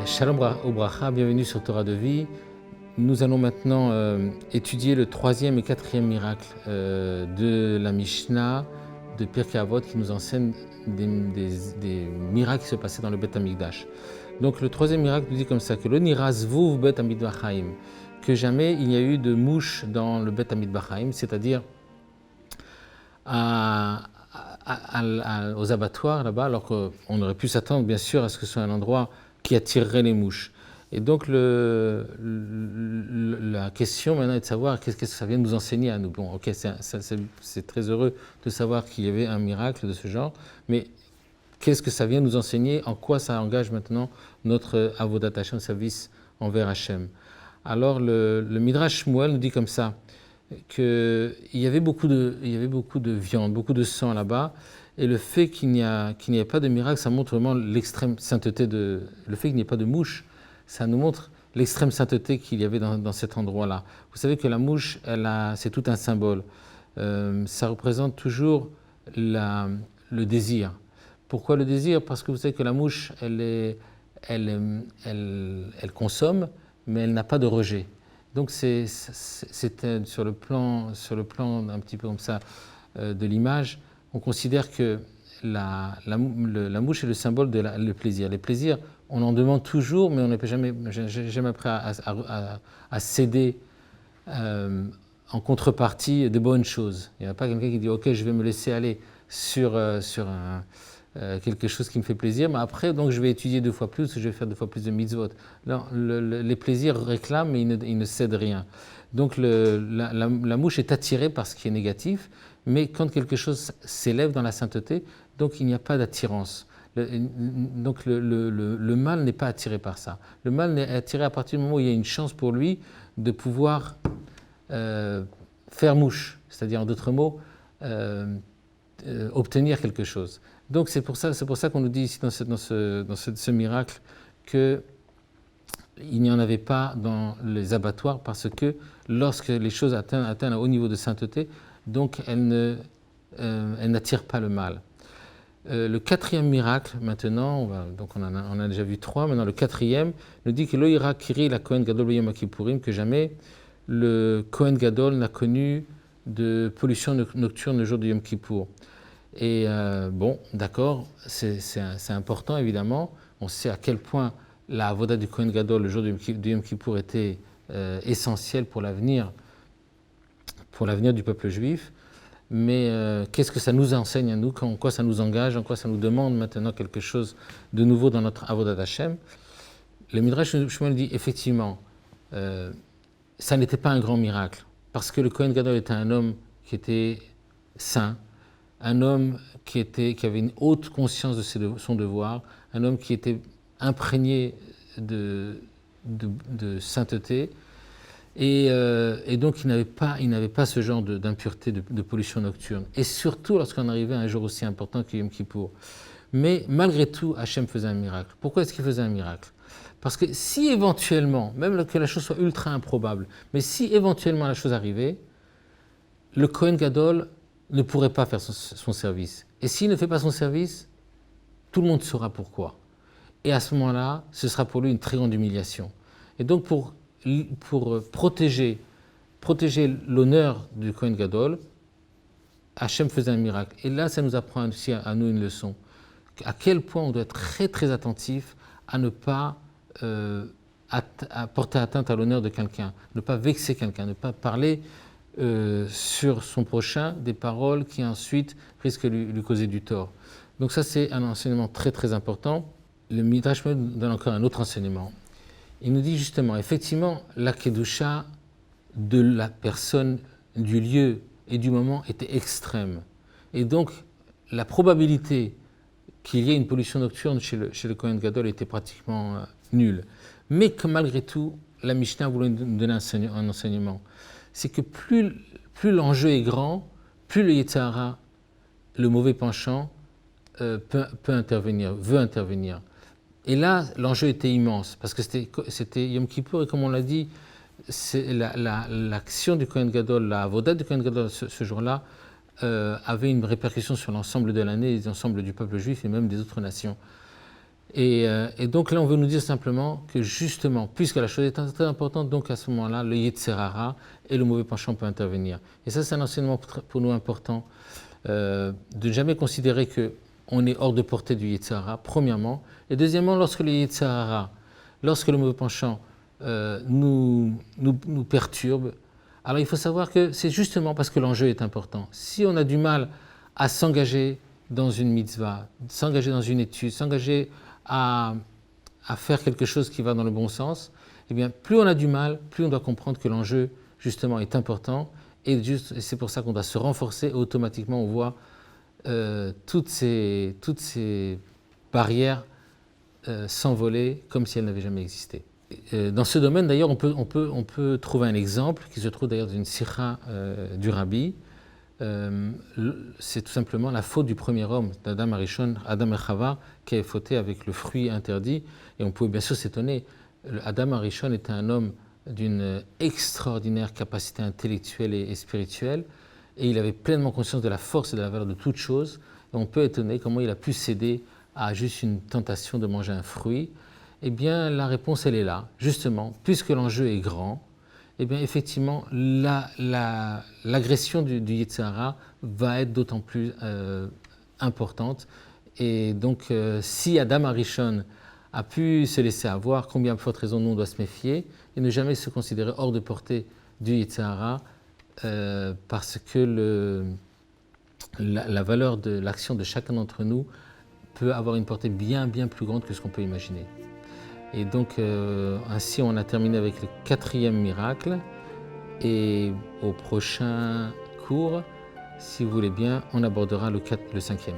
Shalom Obracha, bienvenue sur Torah de vie. Nous allons maintenant étudier le troisième et quatrième miracle de la Mishnah de Pirkei Avot qui nous enseigne des miracles qui se passaient dans le Beth Amikdash. Donc le troisième miracle nous dit comme ça que lo nira zvuv Bet Hamikdash, que jamais il n'y a eu de mouche dans le Beth Amikdash, c'est-à-dire aux abattoirs là-bas, alors qu'on aurait pu s'attendre bien sûr à ce que ce soit un endroit qui attirerait les mouches. Et donc la question maintenant est de savoir qu'est-ce que ça vient nous enseigner à nous. Bon, ok, c'est très heureux de savoir qu'il y avait un miracle de ce genre, mais qu'est-ce que ça vient nous enseigner, en quoi ça engage maintenant notre avodat Hashem, service envers Hashem. Alors le Midrash Shmuel nous dit comme ça, qu'il y avait beaucoup de viande, beaucoup de sang là-bas, et le fait qu'il n'y ait pas de miracle, ça montre vraiment l'extrême sainteté le fait qu'il n'y ait pas de mouche, ça nous montre l'extrême sainteté qu'il y avait dans cet endroit-là. Vous savez que la mouche, c'est tout un symbole. Ça représente toujours le désir. Pourquoi le désir? Parce que vous savez que la mouche, elle consomme, mais elle n'a pas de rejet. Donc c'est sur le plan un petit peu comme ça de l'image, on considère que la mouche est le symbole de le plaisir. Les plaisirs, on en demande toujours, mais on n'est jamais prêt à céder en contrepartie de bonnes choses. Il n'y a pas quelqu'un qui dit « Ok, je vais me laisser aller sur quelque chose qui me fait plaisir, mais après, donc, je vais étudier 2 fois plus, je vais faire 2 fois plus de mitzvot. » Non, les plaisirs réclament, mais ils ne cèdent rien. Donc la mouche est attirée par ce qui est négatif, mais quand quelque chose s'élève dans la sainteté, donc il n'y a pas d'attirance. Donc le mal n'est pas attiré par ça. Le mal est attiré à partir du moment où il y a une chance pour lui de pouvoir faire mouche, c'est-à-dire en d'autres mots, obtenir quelque chose. Donc c'est pour ça qu'on nous dit ici dans ce miracle qu'il n'y en avait pas dans les abattoirs, parce que lorsque les choses atteignent un haut niveau de sainteté, donc elles n'attirent pas le mal. Le quatrième miracle maintenant, on a déjà vu 3, maintenant le quatrième nous dit que lo ira kiri la Kohen Gadol b'Yom Kippourim, que jamais le Kohen Gadol n'a connu de pollution nocturne le jour de Yom Kippour. Et bon, d'accord, c'est important évidemment. On sait à quel point la avoda du Kohen Gadol le jour de Yom Kippour était essentielle pour l'avenir du peuple juif. Mais qu'est-ce que ça nous enseigne à nous, en quoi ça nous engage, en quoi ça nous demande maintenant quelque chose de nouveau dans notre avodat Hashem? Le Midrash Shmuel dit effectivement, ça n'était pas un grand miracle, parce que le Kohen Gadol était un homme qui était saint, un homme qui avait une haute conscience de son devoir, un homme qui était imprégné de sainteté, et donc il n'avait pas ce genre d'impureté, de pollution nocturne, et surtout lorsqu'on arrivait à un jour aussi important que Yom Kippour. Mais malgré tout, Hachem faisait un miracle. Pourquoi est-ce qu'il faisait un miracle? Parce que si éventuellement, même que la chose soit ultra improbable, mais si éventuellement la chose arrivait, le Kohen Gadol ne pourrait pas faire son service. Et s'il ne fait pas son service, tout le monde saura pourquoi. Et à ce moment-là, ce sera pour lui une très grande humiliation. Et donc pour protéger l'honneur du Kohen Gadol, Hachem faisait un miracle. Et là, ça nous apprend aussi à nous une leçon. À quel point on doit être très très attentif à ne pas à porter atteinte à l'honneur de quelqu'un, ne pas vexer quelqu'un, ne pas parler sur son prochain des paroles qui ensuite risquent de lui causer du tort. Donc ça, c'est un enseignement très très important. Le Midrash nous donne encore un autre enseignement. Il nous dit justement, effectivement, la kedusha de la personne, du lieu et du moment était extrême. Et donc, la probabilité qu'il y ait une pollution nocturne chez le Kohen Gadol était pratiquement nulle. Mais que malgré tout, la Mishnah voulait nous donner un enseignement. C'est que plus l'enjeu est grand, plus le Yetzer Hara, le mauvais penchant, veut intervenir. Et là, l'enjeu était immense, parce que c'était Yom Kippour, et comme on l'a dit, l'action du Kohen Gadol, la avodat du Kohen Gadol ce jour-là, avait une répercussion sur l'ensemble de l'année, l'ensemble du peuple juif et même des autres nations. Et donc là, on veut nous dire simplement que justement, puisque la chose est très importante, donc à ce moment-là, le Yetzer Hara et le mauvais penchant peuvent intervenir. Et ça, c'est un enseignement pour nous important, de ne jamais considérer qu'on est hors de portée du Yetzer Hara, premièrement. Et deuxièmement, lorsque le Yetzer Hara, lorsque le mauvais penchant nous perturbe, alors il faut savoir que c'est justement parce que l'enjeu est important. Si on a du mal à s'engager dans une mitzvah, s'engager dans une étude, s'engager à faire quelque chose qui va dans le bon sens, eh bien, plus on a du mal, plus on doit comprendre que l'enjeu, justement, est important. Et c'est pour ça qu'on doit se renforcer. Et automatiquement, on voit toutes ces barrières s'envoler comme si elles n'avaient jamais existé. Dans ce domaine, d'ailleurs, on peut trouver un exemple qui se trouve d'ailleurs dans une sikha du Rabbi. C'est tout simplement la faute du premier homme, d'Adam Arishon, Adam et Chava, qui avait fauté avec le fruit interdit. Et on pouvait bien sûr s'étonner. Adam Arishon était un homme d'une extraordinaire capacité intellectuelle et spirituelle, et il avait pleinement conscience de la force et de la valeur de toute chose. Et on peut étonner comment il a pu céder à juste une tentation de manger un fruit. Eh bien, la réponse, elle est là. Justement, puisque l'enjeu est grand, eh bien, effectivement, l'agression du Yetzer Hara va être d'autant plus importante. Et donc, si Adam Arishon a pu se laisser avoir, combien de forte raison nous on doit se méfier et ne jamais se considérer hors de portée du Yetzer Hara, parce que la valeur de l'action de chacun d'entre nous peut avoir une portée bien, bien plus grande que ce qu'on peut imaginer. Et donc, ainsi, on a terminé avec le 4e miracle. Et au prochain cours, si vous voulez bien, on abordera le 5e.